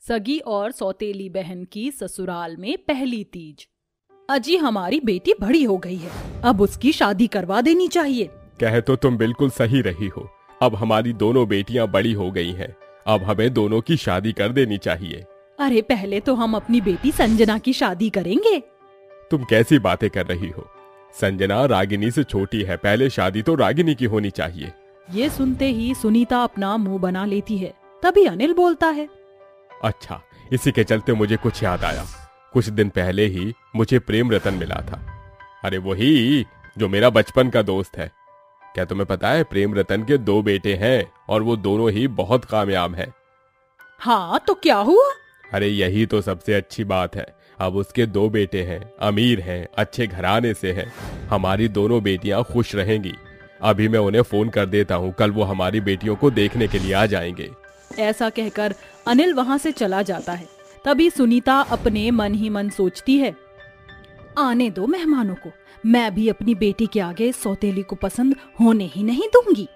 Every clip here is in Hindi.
सगी और सौतेली बहन की ससुराल में पहली तीज। अजी हमारी बेटी बड़ी हो गई है, अब उसकी शादी करवा देनी चाहिए। कह तो तुम बिल्कुल सही रही हो। अब हमारी दोनों बेटियां बड़ी हो गई हैं, अब हमें दोनों की शादी कर देनी चाहिए। अरे पहले तो हम अपनी बेटी संजना की शादी करेंगे। तुम कैसी बातें कर रही हो? संजना रागिनी से छोटी है, पहले शादी तो रागिनी की होनी चाहिए। ये सुनते ही सुनीता अपना मुंह बना लेती है। तभी अनिल बोलता है, अच्छा, इसी के चलते मुझे कुछ याद आया। कुछ दिन पहले ही मुझे प्रेम रतन मिला था। अरे वही जो मेरा बचपन का दोस्त है। क्या तुम्हें पता है प्रेम रतन के 2 बेटे हैं और वो दोनों ही बहुत कामयाब हैं। हाँ तो क्या हुआ? अरे यही तो सबसे अच्छी बात है। अब उसके 2 बेटे हैं, अमीर हैं, अच्छे घराने से हैं। हमारी दोनों बेटियां खुश रहेंगी। अभी मैं उन्हें फोन कर देता हूँ, कल वो हमारी बेटियों को देखने के लिए आ जाएंगे। ऐसा कहकर अनिल वहां से चला जाता है। तभी सुनीता अपने मन ही मन सोचती है, आने दो मेहमानों को, मैं भी अपनी बेटी के आगे सौतेली को पसंद होने ही नहीं दूंगी।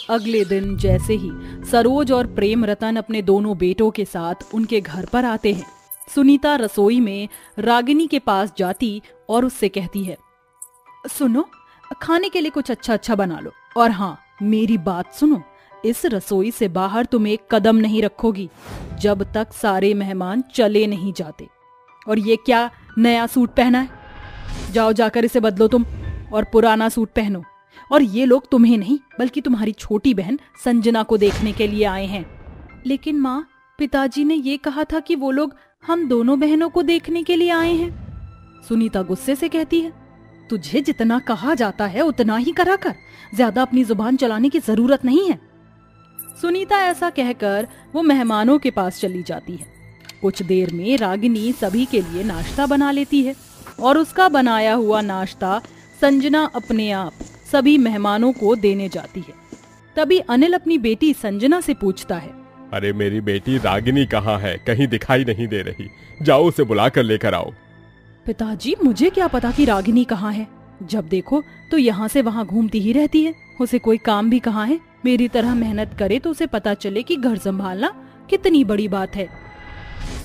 अगले दिन जैसे ही सरोज और प्रेम रतन अपने दोनों बेटों के साथ उनके घर पर आते हैं, सुनीता रसोई में रागिनी के पास जाती और उससे कहती है, सुनो, खाने के लिए कुछ अच्छा अच्छा बना लो, और हाँ मेरी बात सुनो, इस रसोई से बाहर तुम एक कदम नहीं रखोगी जब तक सारे मेहमान चले नहीं जाते। और ये क्या नया सूट पहना है? जाओ जाकर इसे बदलो तुम, और पुराना सूट पहनो। और ये लोग तुम्हें नहीं बल्कि तुम्हारी छोटी बहन संजना को देखने के लिए आए हैं। लेकिन माँ, पिताजी ने ये कहा था कि वो लोग हम दोनों बहनों को देखने के लिए आए हैं। सुनीता गुस्से से कहती है, तुझे जितना कहा जाता है उतना ही करा कर, ज्यादा अपनी जुबान चलाने की जरूरत नहीं है। सुनीता ऐसा कहकर वो मेहमानों के पास चली जाती है। कुछ देर में रागिनी सभी के लिए नाश्ता बना लेती है और उसका बनाया हुआ नाश्ता संजना अपने आप सभी मेहमानों को देने जाती है। तभी अनिल अपनी बेटी संजना से पूछता है, अरे मेरी बेटी रागिनी कहाँ है? कहीं दिखाई नहीं दे रही। जाओ उसे बुला कर लेकर आओ। पिताजी, मुझे क्या पता कि रागिनी कहाँ है? जब देखो तो यहाँ से वहाँ घूमती ही रहती है। उसे कोई काम भी कहाँ है? मेरी तरह मेहनत करे तो उसे पता चले कि घर संभालना कितनी बड़ी बात है।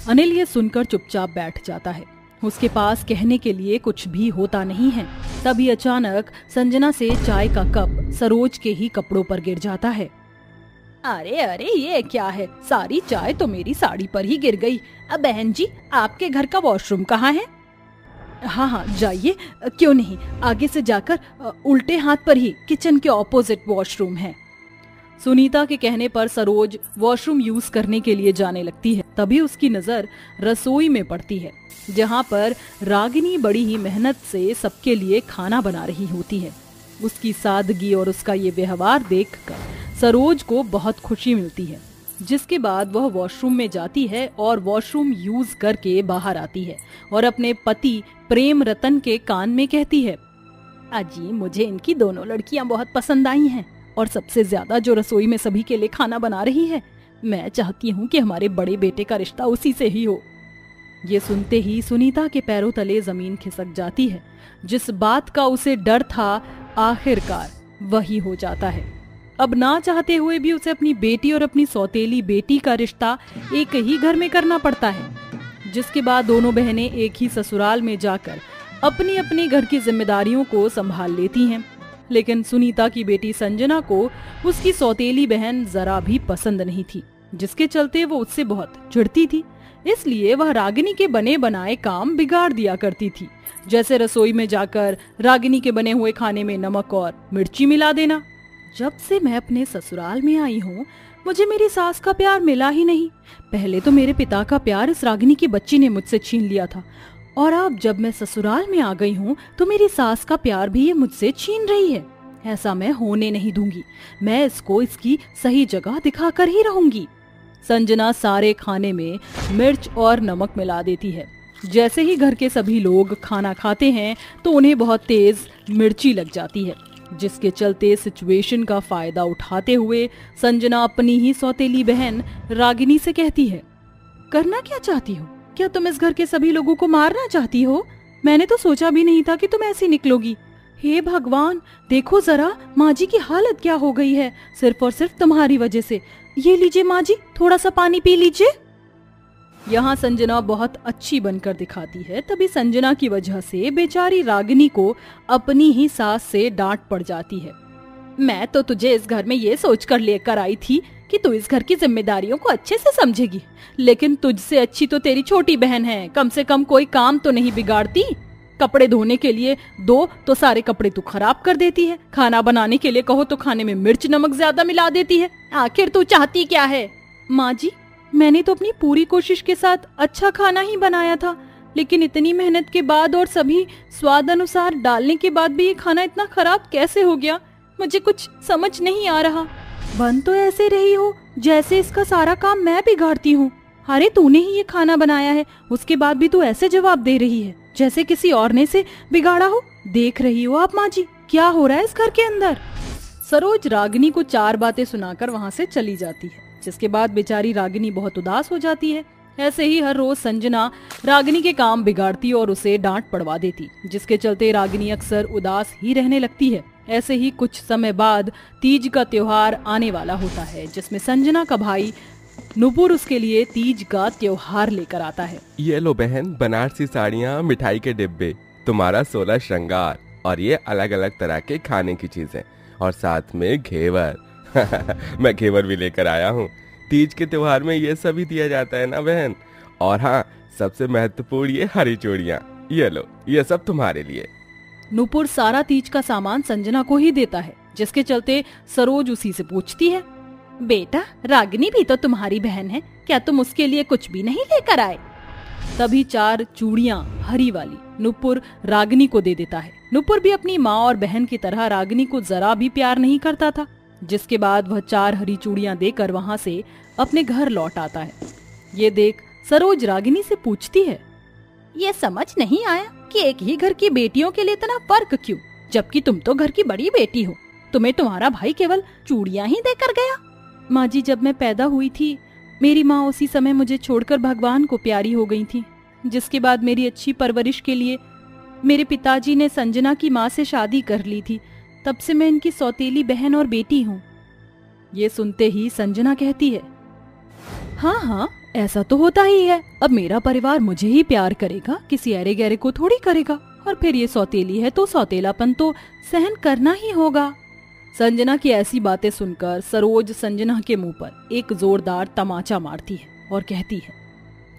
अनिल ये सुनकर चुपचाप बैठ जाता है। उसके पास कहने के लिए कुछ भी होता नहीं है। तभी अचानक संजना से चाय का कप सरोज के ही कपड़ों पर गिर जाता है। अरे अरे, ये क्या है? सारी चाय तो मेरी साड़ी पर ही गिर गई। अब बहन जी, आपके घर का वॉशरूम कहाँ है? हाँ हाँ जाइए, क्यों नहीं, आगे से जाकर उल्टे हाथ पर ही किचन के ऑपोजिट वॉशरूम है। सुनीता के कहने पर सरोज वॉशरूम यूज करने के लिए जाने लगती है। तभी उसकी नजर रसोई में पड़ती है, जहाँ पर रागिनी बड़ी ही मेहनत से सबके लिए खाना बना रही होती है। उसकी सादगी और उसका ये व्यवहार देखकर सरोज को बहुत खुशी मिलती है, जिसके बाद वह वॉशरूम में जाती है और वॉशरूम यूज करके बाहर आती है और अपने पति प्रेम रतन के कान में कहती है, अजी मुझे इनकी दोनों लड़कियां बहुत पसंद आई हैं, और सबसे ज्यादा जो रसोई में सभी के लिए खाना बना रही है। मैं चाहती हूँ कि हमारे बड़े बेटे का रिश्ता उसी से ही हो। ये सुनते ही सुनीता के पैरों तले जमीन खिसक जाती है। जिस बात का उसे डर था आखिरकार वही हो जाता है। अब ना चाहते हुए भी उसे अपनी बेटी और अपनी सौतेली बेटी का रिश्ता एक ही घर में करना पड़ता है, जिसके बाद दोनों बहनें एक ही ससुराल में जाकर अपनी अपनी घर की जिम्मेदारियों को संभाल लेती हैं। लेकिन सुनीता की बेटी संजना को उसकी सौतेली बहन जरा भी पसंद नहीं थी, जिसके चलते वो उससे बहुत चिढ़ती थी। इसलिए वह रागिनी के बने बनाए काम बिगाड़ दिया करती थी, जैसे रसोई में जाकर रागिनी के बने हुए खाने में नमक और मिर्ची मिला देना। जब से मैं अपने ससुराल में आई हूँ, मुझे मेरी सास का प्यार मिला ही नहीं। पहले तो मेरे पिता का प्यार इस रागिनी की बच्ची ने मुझसे छीन लिया था, और अब जब मैं ससुराल में आ गई हूँ तो मेरी सास का प्यार भी ये मुझसे छीन रही है। ऐसा मैं होने नहीं दूंगी। मैं इसको इसकी सही जगह दिखाकर ही रहूंगी। संजना सारे खाने में मिर्च और नमक मिला देती है। जैसे ही घर के सभी लोग खाना खाते हैं तो उन्हें बहुत तेज मिर्ची लग जाती है, जिसके चलते सिचुएशन का फायदा उठाते हुए संजना अपनी ही सौतेली बहन रागिनी से कहती है, करना क्या चाहती हो? क्या तुम इस घर के सभी लोगों को मारना चाहती हो? मैंने तो सोचा भी नहीं था कि तुम ऐसी निकलोगी। हे भगवान, देखो जरा माँ जी की हालत क्या हो गई है, सिर्फ और सिर्फ तुम्हारी वजह से। ये लीजिए माँ जी, थोड़ा सा पानी पी लीजिए। यहाँ संजना बहुत अच्छी बनकर दिखाती है। तभी संजना की वजह से बेचारी रागिनी को अपनी ही सास से डांट पड़ जाती है। मैं तो तुझे इस घर में ये सोचकर लेकर आई थी कि तू इस घर की जिम्मेदारियों को अच्छे से समझेगी, लेकिन तुझसे अच्छी तो तेरी छोटी बहन है। कम से कम कोई काम तो नहीं बिगाड़ती। कपड़े धोने के लिए दो तो सारे कपड़े तू खराब कर देती है। खाना बनाने के लिए कहो तो खाने में मिर्च नमक ज्यादा मिला देती है। आखिर तू चाहती क्या है? माँ जी, मैंने तो अपनी पूरी कोशिश के साथ अच्छा खाना ही बनाया था, लेकिन इतनी मेहनत के बाद और सभी स्वाद अनुसार डालने के बाद भी ये खाना इतना खराब कैसे हो गया? मुझे कुछ समझ नहीं आ रहा। बन तो ऐसे रही हो जैसे इसका सारा काम मैं बिगाड़ती हूँ। अरे तूने ही ये खाना बनाया है, उसके बाद भी तू ऐसे जवाब दे रही है जैसे किसी और ने से बिगाड़ा हो। देख रही हो आप माँ जी क्या हो रहा है इस घर के अंदर? सरोज रागिनी को 4 बातें सुनाकर वहाँ से चली जाती है, जिसके बाद बेचारी रागिनी बहुत उदास हो जाती है। ऐसे ही हर रोज संजना रागिनी के काम बिगाड़ती और उसे डांट पड़वा देती, जिसके चलते रागिनी अक्सर उदास ही रहने लगती है। ऐसे ही कुछ समय बाद तीज का त्योहार आने वाला होता है, जिसमें संजना का भाई नुपुर उसके लिए तीज का त्योहार लेकर आता है। ये लो बहन, बनारसी साड़ियाँ, मिठाई के डिब्बे, तुम्हारा 16 श्रृंगार और ये अलग अलग तरह के खाने की चीजें और साथ में घेवर। मैं घेवर भी लेकर आया हूँ। तीज के त्योहार में ये सभी दिया जाता है ना बहन। और हाँ, सबसे महत्वपूर्ण ये हरी चूड़ियाँ, ये लो, ये सब तुम्हारे लिए। नुपुर सारा तीज का सामान संजना को ही देता है, जिसके चलते सरोज उसी से पूछती है, बेटा रागिनी भी तो तुम्हारी बहन है, क्या तुम उसके लिए कुछ भी नहीं लेकर आए? तभी 4 चूड़ियाँ हरी वाली नुपुर रागिनी को दे देता है। नुपुर भी अपनी माँ और बहन की तरह रागिनी को जरा भी प्यार नहीं करता था, जिसके बाद वह 4 हरी चूड़ियाँ देकर वहाँ से अपने घर लौट आता है। ये देख सरोज रागिनी से पूछती है, ये समझ नहीं आया कि एक ही घर की बेटियों के लिए इतना फर्क क्यों, जबकि तुम तो घर की बड़ी बेटी हो। तुम्हें तुम्हारा भाई केवल चूड़ियाँ ही देकर गया। माँ जी, जब मैं पैदा हुई थी मेरी माँ उसी समय मुझे छोड़कर भगवान को प्यारी हो गई थी, जिसके बाद मेरी अच्छी परवरिश के लिए मेरे पिताजी ने संजना की माँ से शादी कर ली थी। तब से मैं इनकी सौतेली बहन और बेटी हूँ। ये सुनते ही संजना कहती है, हाँ हाँ ऐसा तो होता ही है। अब मेरा परिवार मुझे ही प्यार करेगा, किसी अरे गहरे को थोड़ी करेगा। और फिर ये सौतेली है तो सौतेलापन तो सहन करना ही होगा। संजना की ऐसी बातें सुनकर सरोज संजना के मुंह पर एक जोरदार तमाचा मारती है और कहती है,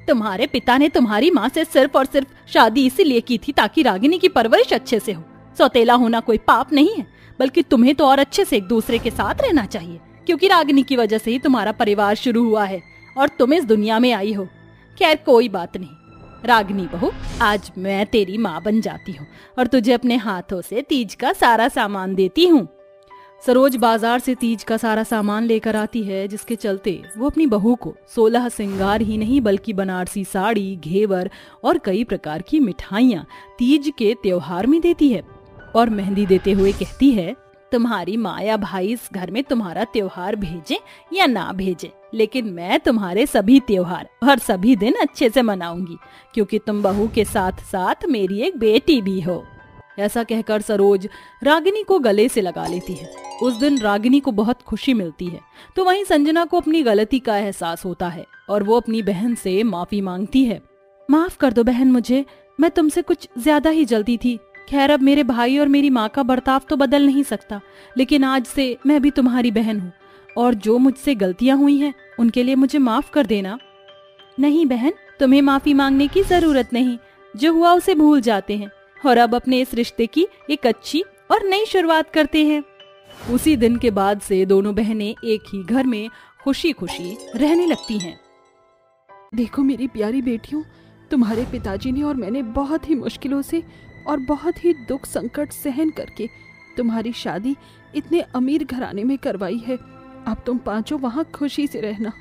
तुम्हारे पिता ने तुम्हारी माँ से सिर्फ और सिर्फ शादी इसीलिए की थी ताकि रागिनी की परवरिश अच्छे से हो। सौतेला होना कोई पाप नहीं है, बल्कि तुम्हें तो और अच्छे से एक दूसरे के साथ रहना चाहिए, क्योंकि रागिनी की वजह से ही तुम्हारा परिवार शुरू हुआ है और तुम इस दुनिया में आई हो। खैर कोई बात नहीं रागिनी बहू, आज मैं तेरी माँ बन जाती हूँ और तुझे अपने हाथों से तीज का सारा सामान देती हूँ। सरोज बाजार से तीज का सारा सामान लेकर आती है, जिसके चलते वो अपनी बहू को 16 श्रृंगार ही नहीं बल्कि बनारसी साड़ी, घेवर और कई प्रकार की मिठाइयाँ तीज के त्योहार में देती है और मेहंदी देते हुए कहती है, तुम्हारी माँ या भाई इस घर में तुम्हारा त्योहार भेजे या ना भेजे, लेकिन मैं तुम्हारे सभी त्योहार और सभी दिन अच्छे से मनाऊंगी, क्योंकि तुम बहू के साथ साथ मेरी एक बेटी भी हो। ऐसा कहकर सरोज रागिनी को गले से लगा लेती है। उस दिन रागिनी को बहुत खुशी मिलती है, तो वहीं संजना को अपनी गलती का एहसास होता है और वो अपनी बहन से माफी मांगती है। माफ कर दो बहन मुझे, मैं तुमसे कुछ ज्यादा ही जल्दी थी। खैर अब मेरे भाई और मेरी माँ का बर्ताव तो बदल नहीं सकता, लेकिन आज से मैं भी तुम्हारी बहन हूँ और जो मुझसे गलतियाँ हुई हैं उनके लिए मुझे माफ कर देना। नहीं बहन, तुम्हें माफी मांगने की जरूरत नहीं, जो हुआ उसे भूल जाते हैं और अब अपने इस रिश्ते की एक अच्छी और नई शुरुआत करते हैं। उसी दिन के बाद से दोनों बहनें एक ही घर में खुशी खुशी रहने लगती हैं। देखो मेरी प्यारी बेटियों, तुम्हारे पिताजी ने और मैंने बहुत ही मुश्किलों से और बहुत ही दुख संकट सहन करके तुम्हारी शादी इतने अमीर घराने में करवाई है। अब तुम पांचों वहाँ खुशी से रहना।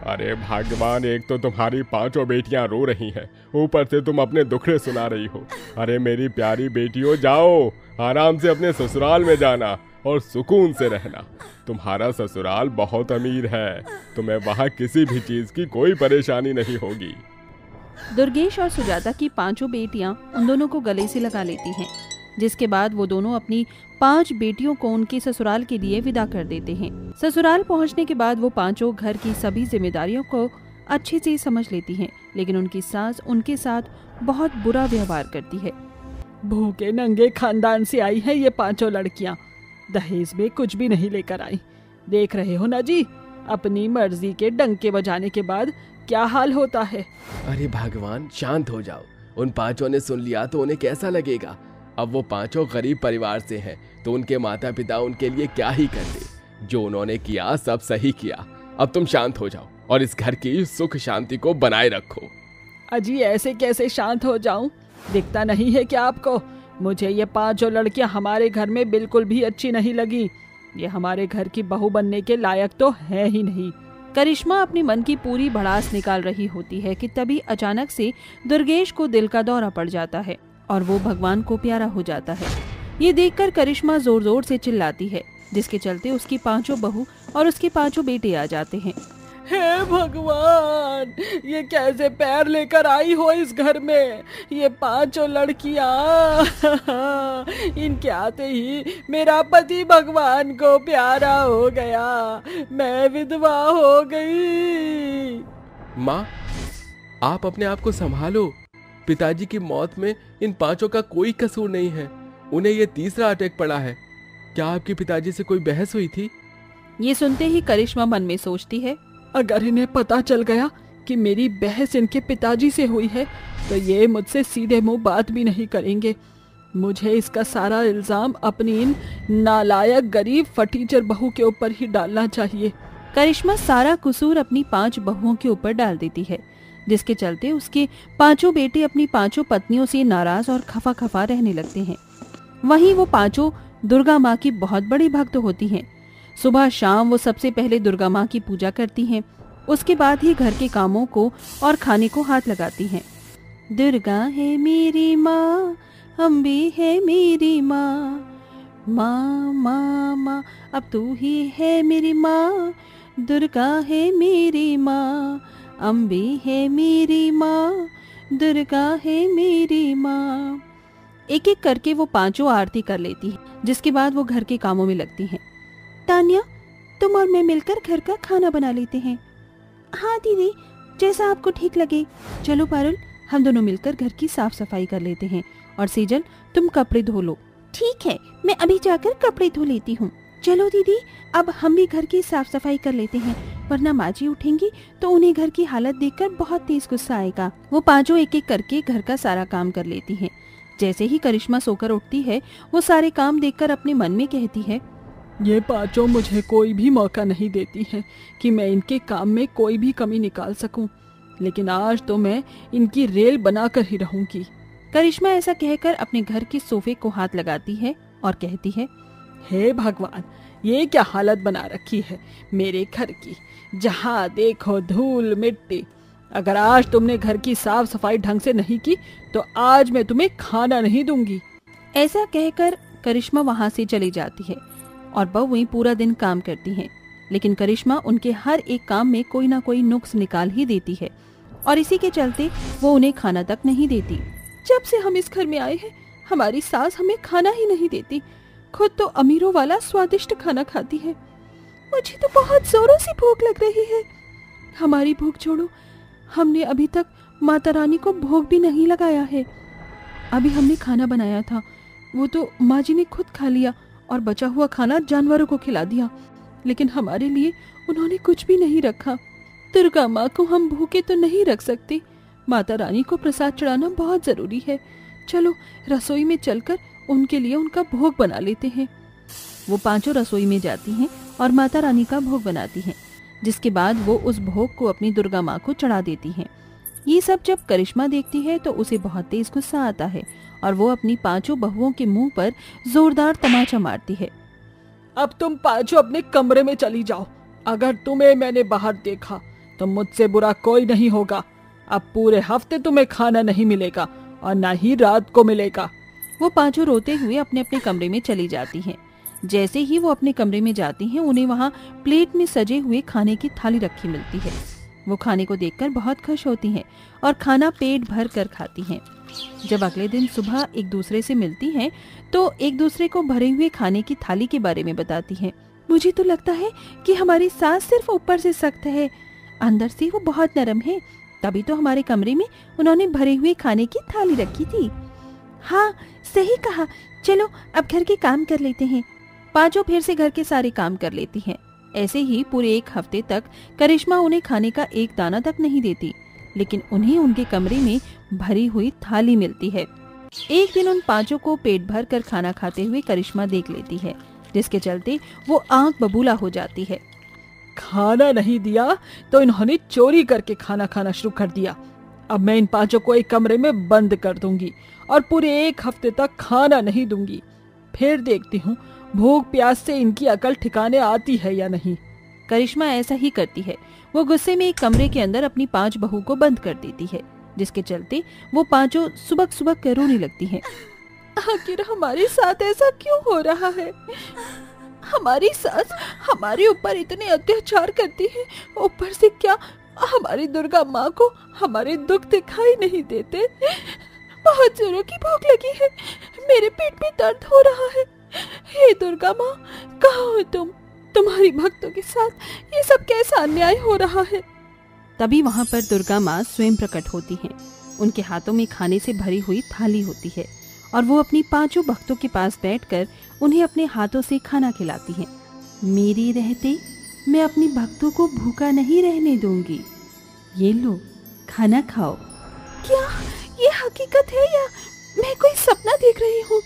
अरे भगवान, एक तो तुम्हारी 5 बेटियां रो रही हैं, ऊपर से तुम अपने दुखड़े सुना रही हो। अरे मेरी प्यारी बेटियों, जाओ आराम से अपने ससुराल में जाना और सुकून से रहना। तुम्हारा ससुराल बहुत अमीर है, तुम्हें वहाँ किसी भी चीज की कोई परेशानी नहीं होगी। दुर्गेश और सुजाता की 5 बेटियां उन दोनों को गले से लगा लेती हैं, जिसके बाद वो दोनों अपनी 5 बेटियों को उनके ससुराल के लिए विदा कर देते हैं। ससुराल पहुंचने के बाद वो 5 घर की सभी जिम्मेदारियों को अच्छे से समझ लेती हैं, लेकिन उनकी सास उनके साथ बहुत बुरा व्यवहार करती है। भूखे नंगे खानदान से आई हैं ये 5 लड़कियां, दहेज में कुछ भी नहीं लेकर आई। देख रहे हो ना जी, अपनी मर्जी के डंके बजाने के बाद क्या हाल होता है। अरे भगवान, शांत हो जाओ। उन 5 ने सुन लिया तो उन्हें कैसा लगेगा। अब वो 5 गरीब परिवार से हैं, तो उनके माता पिता उनके लिए क्या ही करते। जो उन्होंने किया सब सही किया। अब तुम शांत हो जाओ और इस घर की सुख शांति को बनाए रखो। अजी ऐसे कैसे शांत हो जाऊं? दिखता नहीं है क्या आपको? मुझे ये 5 लड़कियां हमारे घर में बिल्कुल भी अच्छी नहीं लगी। ये हमारे घर की बहू बनने के लायक तो है ही नहीं। करिश्मा अपने मन की पूरी भड़ास निकाल रही होती है कि तभी अचानक से दुर्गेश को दिल का दौरा पड़ जाता है और वो भगवान को प्यारा हो जाता है। ये देखकर करिश्मा जोर जोर से चिल्लाती है, जिसके चलते उसकी 5 बहू और उसके 5 बेटे आ जाते हैं। हे भगवान, ये कैसे पैर लेकर आई हो इस घर में? ये 5 लड़कियां इनके आते ही मेरा पति भगवान को प्यारा हो गया, मैं विधवा हो गई। माँ, आप अपने आप को संभालो। पिताजी की मौत में इन 5 का कोई कसूर नहीं है। उन्हें ये तीसरा अटैक पड़ा है। क्या आपके पिताजी से कोई बहस हुई थी? ये सुनते ही करिश्मा मन में सोचती है, अगर इन्हें पता चल गया कि मेरी बहस इनके पिताजी से हुई है तो ये मुझसे सीधे मुंह बात भी नहीं करेंगे। मुझे इसका सारा इल्जाम अपनी इन नालायक गरीब फटीचर बहू के ऊपर ही डालना चाहिए। करिश्मा सारा कसूर अपनी 5 बहुओं के ऊपर डाल देती है, जिसके चलते उसके 5 बेटे अपनी 5 पत्नियों से नाराज और खफा खफा रहने लगते हैं। वहीं वो 5 दुर्गा माँ की बहुत बड़ी भक्त होती हैं। सुबह शाम वो सबसे पहले दुर्गा माँ की पूजा करती हैं, उसके बाद ही घर के कामों को और खाने को हाथ लगाती हैं। दुर्गा है मेरी माँ, अम्बे है मेरी माँ, माँ माँ माँ अब तू ही है मेरी माँ। दुर्गा है मेरी माँ, अम्बे है मेरी माँ, दुर्गा है मेरी माँ। एक एक करके वो 5 आरती कर लेती है, जिसके बाद वो घर के कामों में लगती हैं। तान्या, तुम और मैं मिलकर घर का खाना बना लेते हैं। हाँ दीदी, जैसा आपको ठीक लगे। चलो पारुल, हम दोनों मिलकर घर की साफ सफाई कर लेते हैं। और सेजल, तुम कपड़े धो लो। ठीक है, मैं अभी जाकर कपड़े धो लेती हूँ। चलो दीदी, अब हम भी घर की साफ सफाई कर लेते हैं, वरना माँ जी उठेंगी तो उन्हें घर की हालत देखकर बहुत तेज गुस्सा आएगा। वो 5 एक एक करके घर का सारा काम कर लेती हैं। जैसे ही करिश्मा सोकर उठती है, वो सारे काम देखकर अपने मन में कहती है, ये 5 मुझे कोई भी मौका नहीं देती हैं कि मैं इनके काम में कोई भी कमी निकाल सकूं, लेकिन आज तो मैं इनकी रेल बनाकर ही रहूंगी। करिश्मा ऐसा कहकर अपने घर के सोफे को हाथ लगाती है और कहती है, हे भगवान, ये क्या हालत बना रखी है मेरे घर की। जहाँ देखो धूल मिट्टी। अगर आज तुमने घर की साफ सफाई ढंग से नहीं की तो आज मैं तुम्हें खाना नहीं दूंगी। ऐसा कहकर करिश्मा वहाँ से चली जाती है और बहुएं पूरा दिन काम करती हैं, लेकिन करिश्मा उनके हर एक काम में कोई ना कोई नुक्स निकाल ही देती है और इसी के चलते वो उन्हें खाना तक नहीं देती। जब से हम इस घर में आए हैं, हमारी सास हमें खाना ही नहीं देती। खुद तो अमीरों वाला स्वादिष्ट खाना खाती है। मुझे तो बहुत जोरों से भूख लग रही है। हमारी भूख छोड़ो, हमने अभी तक माता रानी को भोग भी नहीं लगाया है। अभी हमने खाना बनाया था, वो तो माँ जी ने खुद खा लिया और बचा हुआ खाना जानवरों को खिला दिया, लेकिन हमारे लिए उन्होंने कुछ भी नहीं रखा। दुर्गा माँ को हम भूखे तो नहीं रख सकते। माता रानी को प्रसाद चढ़ाना बहुत जरूरी है। चलो रसोई में चलकर उनके लिए उनका भोग बना लेते हैं। वो 5 रसोई में जाती हैं और माता रानी का भोग बनाती हैं, जिसके बाद वो उस भोग को अपनी दुर्गा माँ को चढ़ा देती हैं। ये सब जब करिश्मा देखती है तो उसे बहुत तेज गुस्सा आता है और वो अपनी 5 बहुओं के मुंह पर जोरदार तमाचा मारती है। अब तुम 5 अपने कमरे में चली जाओ। अगर तुम्हें मैंने बाहर देखा तो मुझसे बुरा कोई नहीं होगा। अब पूरे हफ्ते तुम्हें खाना नहीं मिलेगा और न ही रात को मिलेगा। वो 5 रोते हुए अपने अपने कमरे में चली जाती हैं। जैसे ही वो अपने कमरे में जाती हैं, उन्हें वहाँ प्लेट में सजे हुए खाने की थाली रखी मिलती है। वो खाने को देखकर बहुत खुश होती हैं और खाना पेट भर कर खाती हैं। जब अगले दिन सुबह एक दूसरे से मिलती हैं तो एक दूसरे को भरे हुए खाने की थाली के बारे में बताती हैं। मुझे तो लगता है कि हमारी सास सिर्फ ऊपर से सख्त है, अंदर से वो बहुत नरम है, तभी तो हमारे कमरे में उन्होंने भरे हुए खाने की थाली रखी थी। हाँ सही कहा, चलो अब घर के काम कर लेते हैं। पांचों फिर से घर के सारे काम कर लेती हैं। ऐसे ही पूरे 1 हफ्ते तक करिश्मा उन्हें खाने का एक दाना तक नहीं देती, लेकिन उन्हें उनके कमरे में भरी हुई थाली मिलती है। एक दिन उन पांचों को पेट भर कर खाना खाते हुए करिश्मा देख लेती है, जिसके चलते वो आंख बबूला हो जाती है। खाना नहीं दिया तो इन्होंने चोरी करके खाना खाना शुरू कर दिया। अब मैं इन पांचों को एक कमरे में बंद कर दूंगी और पूरे 1 हफ्ते तक खाना नहीं दूंगी। फिर देखती हूँ भूख प्यास से इनकी अकल ठिकाने आती है या नहीं। करिश्मा ऐसा ही करती है। वो गुस्से में एक कमरे के अंदर अपनी 5 बहू को बंद कर देती है, जिसके चलते वो पांचों सुबह सुबह रोने लगती हैं। आखिर हमारे साथ ऐसा क्यों हो रहा है? हमारी सास हमारे ऊपर इतने अत्याचार करती है, ऊपर से क्या हमारी दुर्गा माँ को हमारे दुख दिखाई नहीं देते। बहुत जोरों की भूख लगी है, मेरे पेट में दर्द हो रहा है। हे दुर्गा माँ, कहाँ हो तुम? तुम्हारी भक्तों के साथ ये सब कैसा अन्याय हो रहा है? तभी वहाँ पर दुर्गा माँ स्वयं प्रकट होती हैं। उनके हाथों में खाने से भरी हुई थाली होती है और वो अपनी 5 भक्तों के पास बैठकर उन्हें अपने हाथों से खाना खिलाती हैं। मेरे रहते मैं अपनी भक्तों को भूखा नहीं रहने दूंगी। ये लो, खाना खाओ। क्या ये हकीकत है या मैं कोई सपना देख रही हूँ?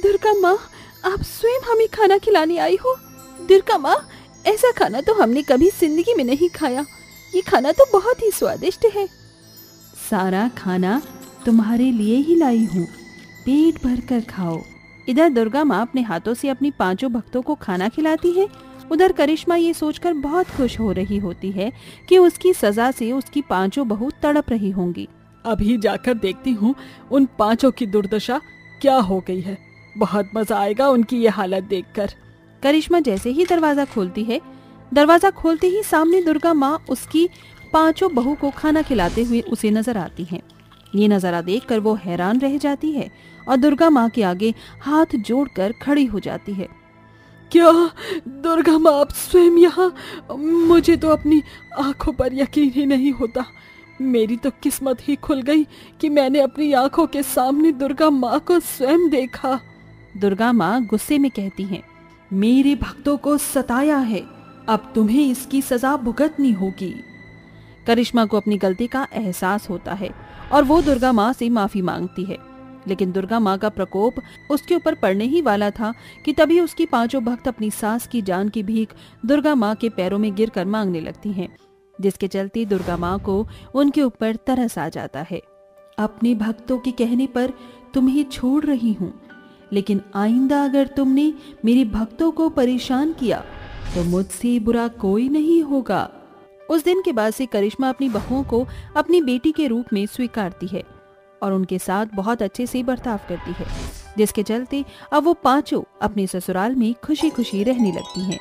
दुर्गा माँ, आप स्वयं हमें खाना खिलाने आई हो। दुर्गा माँ, ऐसा खाना तो हमने कभी जिंदगी में नहीं खाया। ये खाना तो बहुत ही स्वादिष्ट है। सारा खाना तुम्हारे लिए ही लाई हूँ, पेट भर कर खाओ। इधर दुर्गा माँ अपने हाथों से अपनी 5 भक्तों को खाना खिलाती है। उधर करिश्मा ये सोचकर बहुत खुश हो रही होती है कि उसकी सजा से उसकी 5 बहू तड़प रही होंगी। अभी जाकर देखती हूँ उन 5 की दुर्दशा क्या हो गई है। बहुत मजा आएगा उनकी ये हालत देखकर। करिश्मा जैसे ही दरवाजा खोलती है, दरवाजा खोलते ही सामने दुर्गा माँ उसकी 5 बहू को खाना खिलाते हुए उसे नजर आती हैं। ये नजारा देखकर वो हैरान रह जाती है और दुर्गा माँ के आगे हाथ जोड़कर खड़ी हो जाती है। क्या दुर्गा माँ, आप स्वयं यहाँ? मुझे तो अपनी आंखों पर यकीन ही नहीं होता। मेरी तो किस्मत ही खुल गई कि मैंने अपनी आंखों के सामने दुर्गा माँ को स्वयं देखा। दुर्गा माँ गुस्से में कहती हैं, मेरे भक्तों को सताया है, अब तुम्हें इसकी सजा भुगतनी होगी। करिश्मा को अपनी गलती का एहसास होता है और वो दुर्गा माँ से माफी मांगती है, लेकिन दुर्गा माँ का प्रकोप उसके ऊपर पड़ने ही वाला था कि तभी उसकी 5 भक्त अपनी सास की जान की भीख दुर्गा माँ के पैरों में गिरकर मांगने लगती हैं, जिसके चलते दुर्गा माँ को उनके ऊपर तरस आ जाता है। अपने भक्तों के कहने पर तुम्हें छोड़ रही हूँ, लेकिन आइंदा अगर तुमने मेरे भक्तों को परेशान किया तो मुझसे बुरा कोई नहीं होगा। उस दिन के बाद से करिश्मा अपनी बहुओं को अपनी बेटी के रूप में स्वीकारती है और उनके साथ बहुत अच्छे से बर्ताव करती है, जिसके चलते अब वो 5 अपने ससुराल में खुशी खुशी रहने लगती हैं।